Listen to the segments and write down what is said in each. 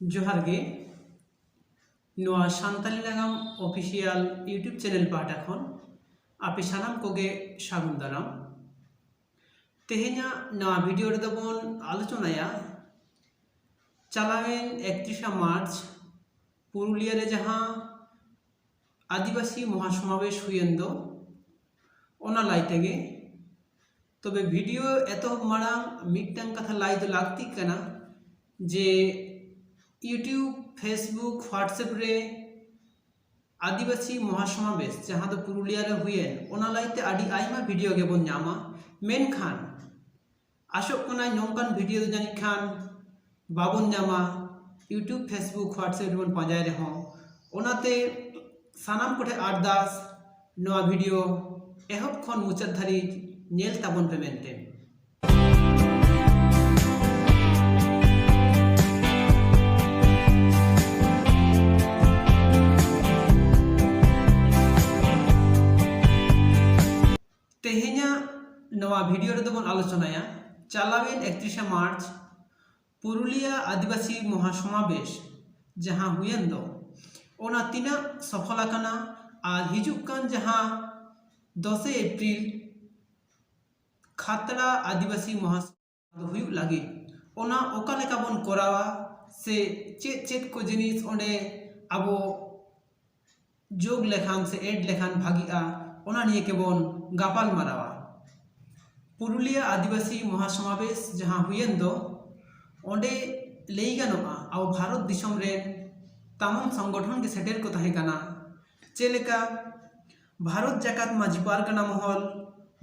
जोहार गे नोआ सान्ताली नागाम official YouTube channel पाटा खन आपे सानाम कोगे सागुन दाराम तेहेना नोआ वीडियो रे दबन आलोचनाया चालावेन 31 मार्च पुरुलिया रे जहां आदिवासी महासमावेश हुयेन दो ओना लाई तेगे तबे वीडियो एतो मारांग मिटन कथा लाई दो लागती कना जे यूट्यूब फेसबुक व्हाट्सएप रे आदिवासी महासमावेश जहां दो पुरुलिया रे हुयेन ओना लाइते आदि आइमा वीडियो गे बोन नामा मेनखान आशोक कना नोंकान वीडियो दो जानि खान बाबन नामा यूट्यूब फेसबुक व्हाट्सएप रे बोन पाजाय रे हो ओनाते सानाम कोठे आरदास नोआ वीडियो एहब खन मुचाद धारी नेल ताबन पे मेनते तेहेना नवा वीडियो रे दोबन आलोचनाया चालावेन 31 मार्च पुरुलिया आदिवासी महासमावेश जहां हुयेन दो ओना तीना सफल आकाना आर हिजुकान जहां 10 अप्रैल खातड़ा आदिवासी महासमावेश हुयु लागे ओना ओका लेका बन करावा से चेत चेत को जिनिस ओंडे आबो जोग लेखान से एड लेखान भागिआ ओना निये के बन गापाल मारावा पुरुलिया आदिवासी महासमावेश जहां हुयेन दो ओंडे लई गानोआ आव भारत दिसम रे तमाम संगठन के सेटेर को ताहे काना चेलेका भारत जाकात माजी पारगाना महल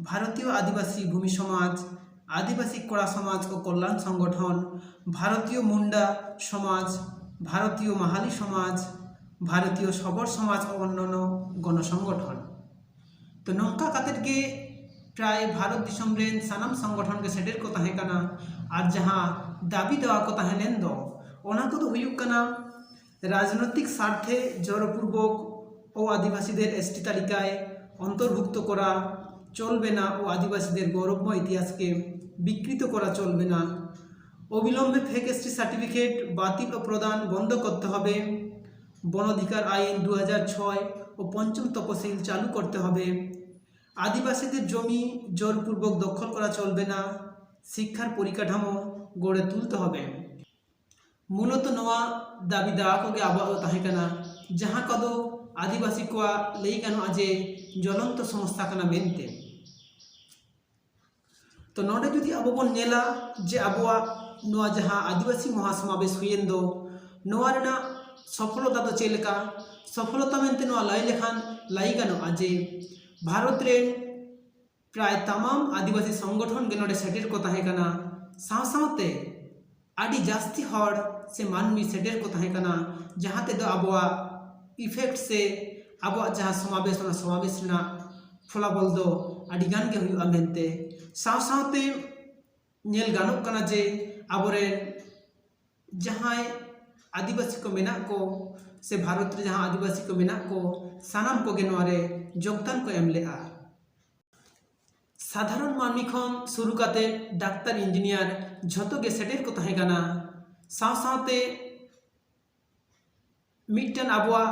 भारतीय आदिवासी भूमि समाज आदिवासी कोड़ा समाज को कल्याण संगठन भारतीय मुंडा समाज भारतीय माहाली समाज भारतीय सबड़ समाज और अन्य गण संगठन तो नौका कातेर के प्राय भारत दिसम रेन सानाम संगठन के सेटेर को ताहे काना और जहां दाबी देवा को ताहे लेन दो ओना को तो हुयुक काना राजनैतिक स्वार्थे जोरपूर्वक ओ आदिवासीदेर एसटी तालिकाय अंतर्भुक्त करा चलबे ना ओ आदिवासीदेर गौरवमय इतिहास के विकृत करा चलबे ना अविलम्बे फेक एसटी सार्टिफिकेट बातिल और प्रदान बंद करते हबे वन अधिकार आईन 2006 और पंचम तपशिल चालू करते हबे आदिवासीदेर जमी जोरपूर्वक दखल करा चलबे ना शिक्षार परिकाठामो गड़े तुलते हबे मूलत नोआ दाबी देवा कोगे आबाओ ताहे काना जहां कदो आदिवासी को लई गानो जे ज्वलंत समस्या काना मेनते तो नोडे जुदी आबो बन नेला जे आबोआ नोआ जहां आदिवासी महासमावेश हुयेन दो नोआ रेना सफलता तो चेलेका सफलता मेनते नोआ लाई लेखान लाई गानो जे भारत रेन प्राय तमाम आदिवासी संगठन के नोडे सेटेर को ताहे काना साव सावते आदि जास्ती हड़ से मानवी सेटेर को ताहे काना जहां ते दो आबोआ इफेक्ट से आबोआ जहां समावेश ना समावेश ना फलाफल दो आदि गान के हुयुआ मेनते साव सावते नेल गानोक काना जे आबोरे जहां आदिवासी को मेना को से भारत रे जहां आदिवासी को मेना को सानाम को गे नोरे योगदान को एमलेआ साधारण मानवी खन शुरू काते डाक्टर इंजीनियर झतो गे सेटेर को ताहे काना साव सावते मिटन आबोआ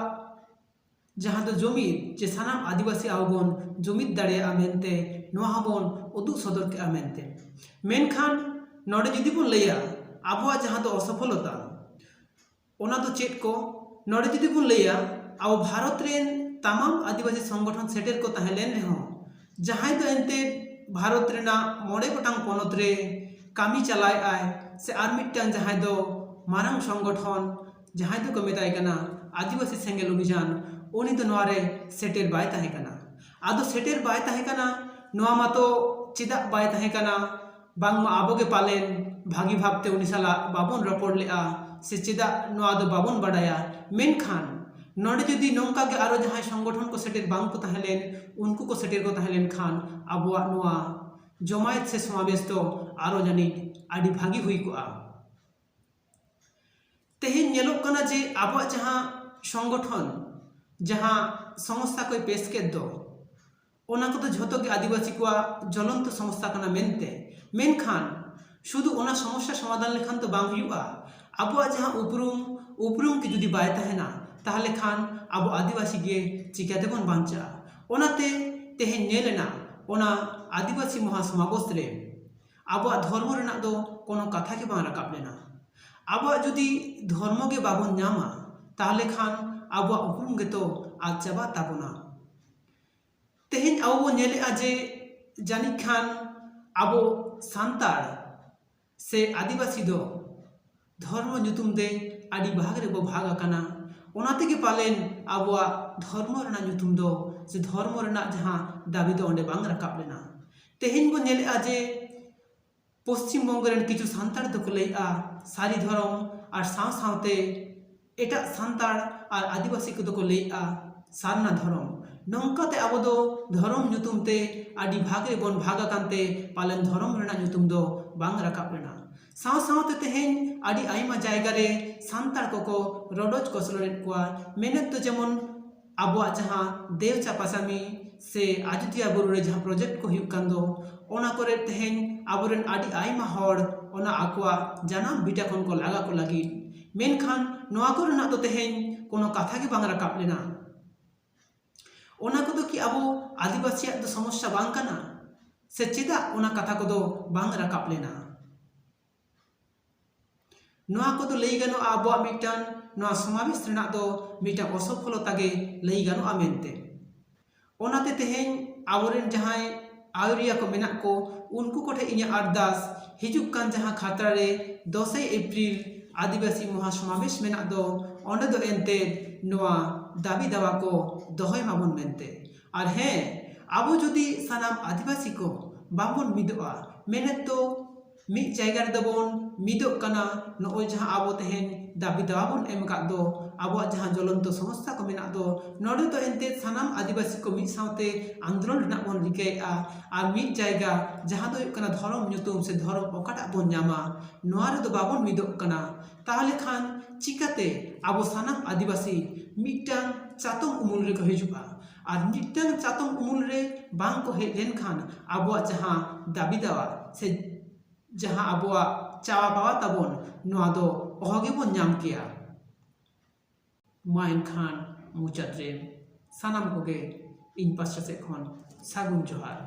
जहां दो जमीर जे सानाम आदिवासी आवबन जमीर दाड़ेया मेनते नोआ हबन उदुग सदर के मेनते मेनखान नोडे जुदी बन लैया आबोआ जहां दो असफलता ओना दो चेत को नोडे जुदी बन लैया अब भारत रेन तमाम आदिवासी संगठन सेटेर को ताहे लेन रेहो जहां दो एनते भारत रेना मोड़े गोटांग पनत रे कामी चलाय आय से आर मिटन जहां दो मारांग संगठन जहां दो को मेताय काना आदिवासी सेंगेल अभियान उनी तो नोरे सेटेर बाय ताहे काना आदो सेटेर बाय ताहे काना नोआ मातो चिदा बाय ताहे काना बांगमा आबोगे पालेन भागी भाबते उनी साला बाबन रपोड़ लेआ से चिदा नोआ दो बाबन बाडाया मेनखान नोडे जुदी नौका के आरो जहां संगठन को सेटेर बांग को ताहेलेन उनको को सेटेर को ताहेलेन खान आबोआ नोआ जमायत से समावेश तो आरो जानी आदि भागी हुई को तेहेन नेलोक कना जे आबोआ जहां संगठन जहां समस्या कोई पेश के दो ओना को तो झतो के आदिवासी को ज्वलंत समस्या कना मेनते मेनखान शुधु ओना समस्या समाधान लेखान तो बांग हुयुआ आबोआग जहां उपरूम के जुदी बाय तहना ताहले खान आबो आदिवासी गे चिकाते बन बांचा ओनाते तेहें नेलेना ओना आदिवासी महासमावेश रे आबोआग धर्म रेना दो कोनो कथा के बांग राकाब लेना आबोआग जुदी धर्म गे बाबन नामा ताहले खान आबोआग उपरूम गे तो आद चाबा ताबोना तेहें आबो बो नेलेआ जे जानी खान आबो सांतार से आदिवासी दो धर्म ᱧᱩᱛᱩᱢ दे आदि भाग रे बो भाग आकाना ओनाते के पालेन आबोआग धर्म रेना ᱧᱩᱛᱩᱢ दो से धर्म रेना जहां दाबी दो ओंडे बांग राकाब लेना तेहें बो नेलेआ जे पश्चिम बंग रेन किछु सांतार दो को लैआ सारी धर्म और साव सावते एटा सांतार और आदिवासी को दो को लैआ सारना धर्म नौकाते आबो दो धर्म ᱧᱩᱛᱩᱢ ते आदि भाग रे बन भाग आकानते पालेन धर्म रेना ᱧᱩᱛᱩᱢ दो बांग राकाब लेना साव सावते तेहें आदि आयमा जायगा रे सांतार को रडोज कौशलेद कोआ मेहनत तो जेमन आबोआग जहां देव चापासामी से आजोदिया बुरु रे जहां प्रोजेक्ट को हुयुग कान दो ओना करे तेहें आबोरेन आदि आयमा हर ओना आकोआ जानाम बिटा खन को लागा को लागी मेनखान नोआ को रेना तो तेहें कोनो कथा के बांग राकाब लेना ओना को दो कि आबो आदिवासी दो समस्या बांग काना से चेदा ओना कथा को दो बांग राकाब लेना नोआ को दो लई गानो आबोआग मिटान नोआ समावेश रेना दो मिटा असफलता गे लई गानो मेनते ओनाते तेहें आबोरेन जहां आउरिया को मेना को उनको कोठे इन्या अरदास हिजुक कान जहां खातरा रे 10 एप्रिल आदिवासी महासमावेश मेना दो ओंडे दो एनते नोआ दाबी दावा को दोहय माबन मेनते और हें आबो जुदी सानाम आदिवासी को बाबन मिदोआ मेहनत तो मिद जायगा रे दबन मिदोग काना नोय जहां आबो तेहें दाबी दावा बन एम का दो आबोआग जहां ज्वलंत समस्या को मेना दो नोडे तो एनते सानाम आदिवासी को मिद सावते आंदोलन रेना बन रिकायआ और मिद जायगा जहां दो कना धर्म ᱧᱩᱛᱩᱢ से धर्म ओकाटा बन नामा नोआ रे दो बाबन मिदोग काना ताहले खान चिकाते आबो सानाम आदिवासी मिटांग चातम उमुल रे को हिजुआ और मिटांग चातम उमुल रे बांग को हेज लेन खान आबोआग जहां दाबी दावा से जहां आबोआग चावा पावा ताबन नोआ दो ओहगे बन नाम किया मा एनखान मुचाद रे सानाम कोगे इन पास्टा से खन सागुन जोहार।